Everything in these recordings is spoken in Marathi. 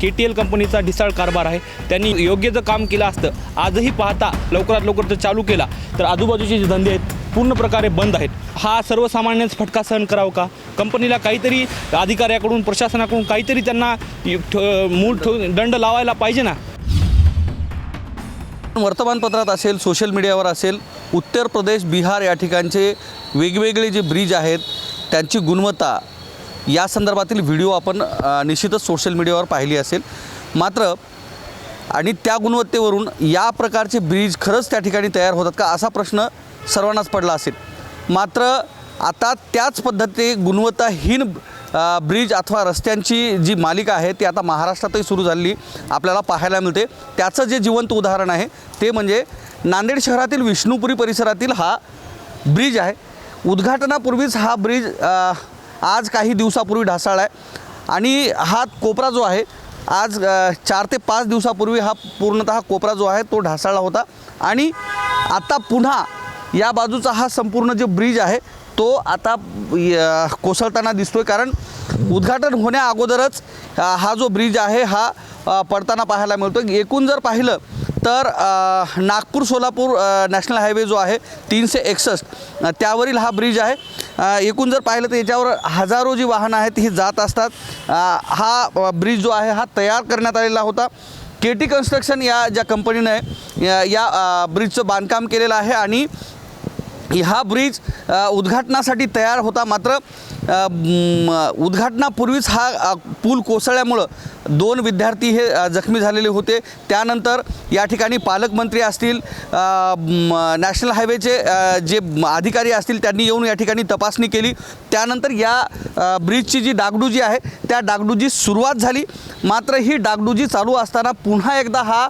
KTL कंपनीचा ढिसाळ कारभार आहे। त्यांनी योग्य जर काम केलं असतं, आजही पाहता लवकरात लवकर जर चालू केला तर आजूबाजूचे जे धंदे आहेत पूर्ण प्रकारे बंद आहेत। हा सर्वसामान्यांचा फटका सहन करावा का? कंपनीला काहीतरी अधिकाऱ्याकडून प्रशासनाकडून काहीतरी त्यांना दंड लावायला पाहिजे ना। वर्तमानपत्रात असेल, सोशल मीडियावर असेल, उत्तर प्रदेश, बिहार या ठिकाणचे वेगवेगळे जे ब्रिज आहेत त्यांची गुणवत्ता या संदर्भातील व्हिडिओ आपण निश्चितच सोशल मीडियावर पाहिली असेल। मात्र आणि त्या गुणवत्तेवरून या प्रकारचे ब्रिज खरंच त्या ठिकाणी तयार होतात का असा प्रश्न सर्वांनाच पडला असेल। मात्र आता त्याच पद्धती गुणवत्ताहीन ब्रिज अथवा रस्त्यांची जी मालिका आहे ती आता महाराष्ट्रातही सुरू झालेली आपल्याला पाहायला मिळते। त्याचं जे जिवंत उदाहरण आहे ते म्हणजे नांदेड शहरातील विष्णुपुरी परिसरातील हा ब्रिज आहे। उद्घाटनापूर्वीच हा ब्रिज आज काही दिवसापूर्वी ढासळला आहे आणि हा कोपरा जो आहे आज 4 ते 5 दिवसापूर्वी हा पूर्णतः कोपरा जो आहे तो ढासळला होता आणि आता पुन्हा या बाजूचा हा संपूर्ण जो ब्रिज आहे तो आता कोसळताना दिसतोय। कारण उद्घाटन होण्या अगोदरच हा जो ब्रिज आहे हा पडताना पाहायला मिळतो। एकूण जर पाहिलं तर नागपूर सोलापूर नॅशनल हायवे जो आहे 361 त्यावरील हा ब्रिज आहे। एकूण जर पाहिलं तर याच्यावर हजारो जी वाहनं आहेत ही जात असतात। हा ब्रिज जो आहे हा तयार करण्यात आलेला होता। KT कन्स्ट्रक्शन या ज्या कंपनीने या ब्रिजचं बांधकाम केलेलं आहे आणि हा ब्रिज उद्घाटनासाठी तयार होता। मात्र उद्घाटनापूर्वीच हा पूल कोसळल्यामुळं 2 विद्यार्थी हे जखमी झालेले होते। त्यानंतर या ठिकाणी पालकमंत्री असतील, नॅशनल हायवेचे जे अधिकारी असतील त्यांनी येऊन या ठिकाणी तपासणी केली। त्यानंतर या ब्रिजची जी डागडुजी आहे त्या डागडुजी सुरुवात झाली। मात्र ही डागडुजी चालू असताना पुन्हा एकदा हा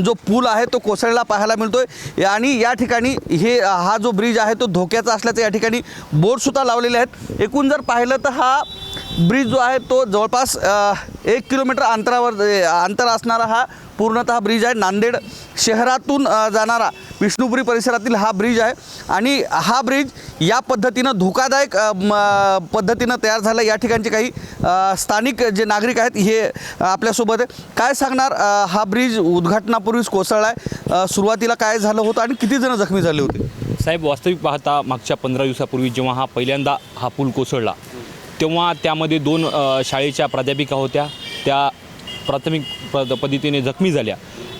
जो पूल आहे तो कोसळलेला पाहायला मिळतोय आणि या ठिकाणी हा जो ब्रिज आहे तो धोक्याचा असल्याचे या ठिकाणी बोर्डसुद्धा लावलेले आहेत। एकूण जर पाहिलं तर हा ब्रिज जो आहे तो जवळपास 1 किलोमीटर अंतर असणारा हा पूर्णतः ब्रिज आहे। नांदेड शहरातून जाणारा विष्णुपुरी परिसरातील हा ब्रिज आहे आणि हा ब्रिज या पद्धतीनं धोकादायक पद्धतीनं तयार झाला। या ठिकाणचे काही स्थानिक जे नागरिक आहेत हे आपल्यासोबत आहे। काय सांगणार, हा ब्रिज उद्घाटनापूर्वीच कोसळला आहे, सुरुवातीला काय झालं होतं आणि किती जण जखमी झाले होते? साहेब, वास्तविक पाहता मागच्या 15 दिवसापूर्वी जेव्हा हा पहिल्यांदा हा पूल कोसळला तेव्हा त्यामध्ये 2 शाळेच्या प्राध्यापिका होत्या, त्या प्राथमिक पद्धतीने जखमी झाल्या।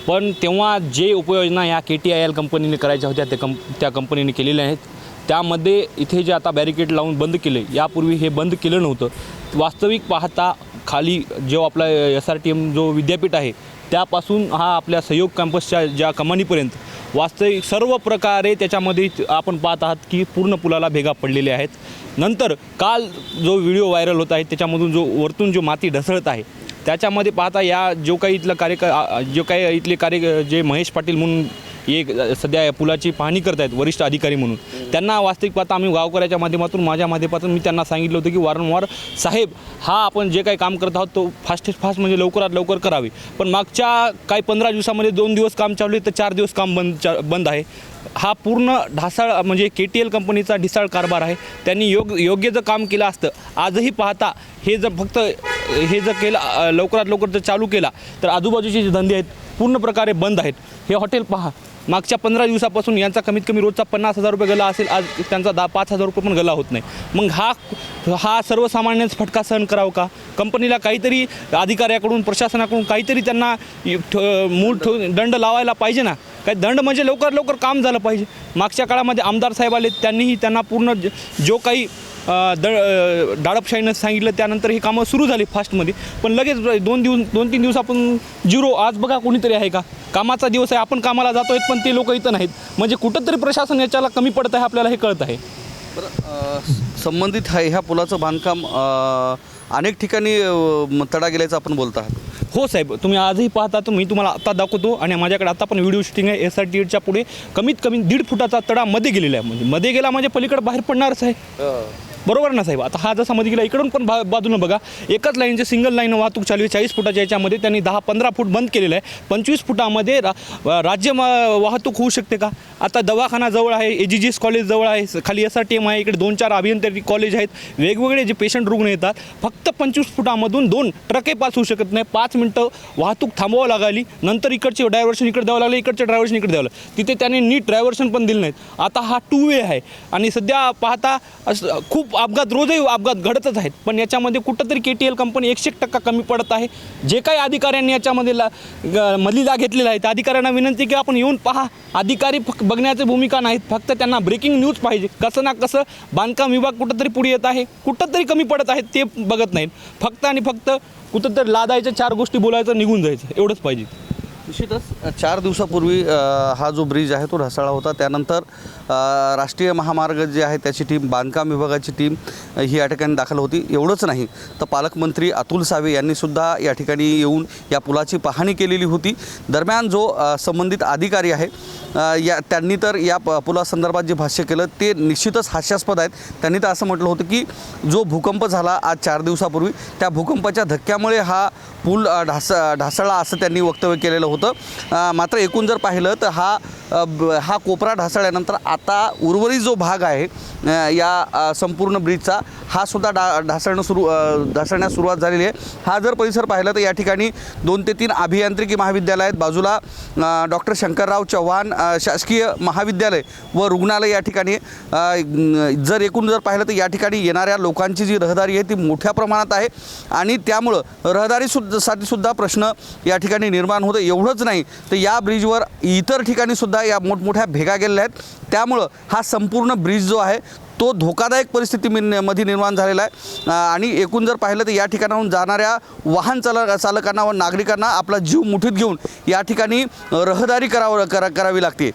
पण तेव्हा जे उपाययोजना या KTIL कंपनीने करायच्या होत्या त्या कंपनीने केलेल्या आहेत। त्यामध्ये इथे जे आता बॅरिकेड लावून बंद केले, यापूर्वी हे बंद केलं नव्हतं। वास्तविक पाहता खाली जो आपला SRTM जो विद्यापीठ आहे त्यापासून हा आपल्या सहयोग कॅम्पसच्या ज्या कमानीपर्यंत वास्तविक सर्व प्रकारे त्याच्यामध्ये आपण पाहत आहात की पूर्ण पुलाला भेगा पडलेल्या आहेत। नंतर काल जो व्हिडिओ व्हायरल होत आहे त्याच्यामधून जो वरतून जो माती ढसळत आहे त्याच्यामध्ये पाहता या जो काही इथले जे महेश पाटील म्हणून एक सध्या पुलाची पाहणी करत आहेत वरिष्ठ अधिकारी म्हणून, त्यांना वास्तविक पाहता आम्ही गावकऱ्याच्या माध्यमातून माझ्या माध्यमातून मी त्यांना सांगितलं होतं की वारंवार साहेब हा आपण जे काही काम करत आहोत तो फास्ट म्हणजे लवकरात लवकर करावे। पण मागच्या काही 15 दिवसामध्ये 2 दिवस काम चालू आहे तर 4 दिवस काम बंद आहे। हा पूर्ण ढासाळ म्हणजे KTL कंपनीचा ढिसाळ कारभार आहे। त्यांनी योग्य जर काम केलं असतं, आजही पाहता हे जर केलं लवकरात लवकर जर चालू केला तर आजूबाजूचे जे धंदे आहेत पूर्ण प्रकारे बंद आहेत। हे हॉटेल पहा, मागच्या 15 दिवसापासून यांचा कमीत कमी रोजचा 50,000 रुपये गला असेल, आज त्यांचा 5,000 रुपये पण गला होत नाही। मग हा सर्वसामान्यांचा फटका सहन करावा का? कंपनीला काहीतरी अधिकाऱ्याकडून प्रशासनाकडून काहीतरी त्यांना दंड लावायला पाहिजे ना। काही दंड म्हणजे लवकर लवकर काम झालं पाहिजे। मागच्या काळामध्ये आमदार साहेब आले, त्यांना पूर्ण जो काही डाळपशाहीनं सांगितलं त्यानंतर ही कामं सुरू झाली फास्टमध्ये, पण लगेच 2-3 दिवसापासून 0। आज बघा कोणीतरी आहे का? कामाचा दिवस आहे, आपण कामाला जातोय पण ते लोक इथं नाहीत। म्हणजे कुठंतरी प्रशासन याच्याला कमी पडत आहे, आपल्याला हे कळत आहे। संबंधित आहे ह्या पुलाचं बांधकाम अनेक ठिकाणी तडा गेल्याचं आपण बोलत आहात। हो साहेब, तुम्ही आजही पाहता, मी तुम्हाला आता दाखवतो आणि माझ्याकडे आता पण व्हिडिओ शूटिंग आहे। SRTच्या पुढे कमीत कमी 1.5 फुटाचा तडा मध्ये गेलेला आहे। म्हणजे मध्ये गेला म्हणजे पलीकडे बाहेर पडणारच आहे, बरोबर ना साहेब? आता हा जसा मध्ये गेला इकडून पण बाजूनं बघा, एकच लाईनचे सिंगल लाईन वाहतूक चालू आहे। 40 फुटाच्या याच्यामध्ये त्यांनी 10-15 फूट बंद केलेलं आहे। 25 फुटामध्ये राज्य वाहतूक होऊ शकते का? आता दवाखाना जवळ आहे, AGGS कॉलेज जवळ आहे, खाली SRTM आहे, इकडे 2-4 अभियंत्रिकी कॉलेज आहेत, वेगवेगळे जे पेशंट रुग्ण येतात. फक्त 25 फुटामधून 2 ट्रकही पास होऊ शकत नाही. 5 मिनटं वाहतूक थांबवावं लागली, नंतर इकडचे डायव्हर्शन इकडे द्यावं लागलं, इकडचे डायव्हर्शन इकडे द्यावं लागलं. तिथे त्याने नीट डायव्हर्शन पण दिलं नाहीत. आता हा 2 वे आहे आणि सध्या पाहता खूप अपघात, रोजही अपघात घडतच आहेत. पण याच्यामध्ये कुठंतरी KTL कंपनी 100% कमी पडत आहे. जे काही अधिकाऱ्यांनी याच्यामध्ये मधली लाग घेतलेला आहे त्या अधिकाऱ्यांना विनंती की आपण येऊन पहा. अधिकारी बघण्याची भूमिका नाहीत, फक्त त्यांना ब्रेकिंग न्यूज पाहिजे. कसं ना कसं बांधकाम विभाग कुठंतरी पुढे येत आहे, कुठंतरी कमी पडत आहेत ते बघत नाहीत. फक्त आणि फक्त कुठंतरी लादायचं, 4 गोष्टी बोलायचं, निघून जायचं, एवढंच पाहिजे. निश्चितच 4 दिवसापूर्वी हा जो ब्रिज आहे तो ढासळला होता. त्यानंतर राष्ट्रीय महामार्ग जे आहे त्याची टीम, बांधकाम विभागाची टीम ही या ठिकाणी दाखल होती. एवढंच नाही तर पालकमंत्री अतुल सावे यांनीसुद्धा या ठिकाणी येऊन या पुलाची पाहणी केलेली होती. दरम्यान जो संबंधित अधिकारी आहे त्यांनी तर या पुलासंदर्भात जे भाष्य केलं ते निश्चितच हास्यास्पद आहेत. त्यांनी तर असं म्हटलं होतं की जो भूकंप झाला आज 4 दिवसापूर्वी, त्या भूकंपाच्या धक्क्यामुळे हा पूल ढासळला असं त्यांनी वक्तव्य केलेलं होतं. मात्र एकूण जर पाहिलं तर हा कोपरा ढासळल्यानंतर आता उर्वरित जो भाग आहे या संपूर्ण ब्रिजचा हा सुद्धा ढासळण्यास सुरुवात झालेली आहे. हा जर परिसर पाहिला तर या ठिकाणी 2 ते 3 अभियांत्रिकी महाविद्यालय आहेत. बाजूला डॉक्टर शंकरराव चव्हाण शासकीय महाविद्यालय व रुग्णालय या ठिकाणी. जर एकूण जर पाहिलं तर या ठिकाणी येणाऱ्या लोकांची जी रहदारी आहे ती मोठ्या प्रमाणात आहे आणि त्यामुळं रहदारीसाठी सुद्धा प्रश्न या ठिकाणी निर्माण होतो. एवढंच नाही तर या ब्रिजवर इतर ठिकाणी सुद्धा या मोठमोठ्या भेगा गेलेल्या आहेत. त्यामुळं हा संपूर्ण ब्रिज जो आहे तो धोकादायक परिस्थितीमध्ये निर्माण झालेला आहे. आणि एकूण जर पाहिलं तर या ठिकाणाहून जाणाऱ्या वाहन चालकांना व नागरिकांना आपला जीव मुठीत घेऊन या ठिकाणी रहदारी करावी लागते.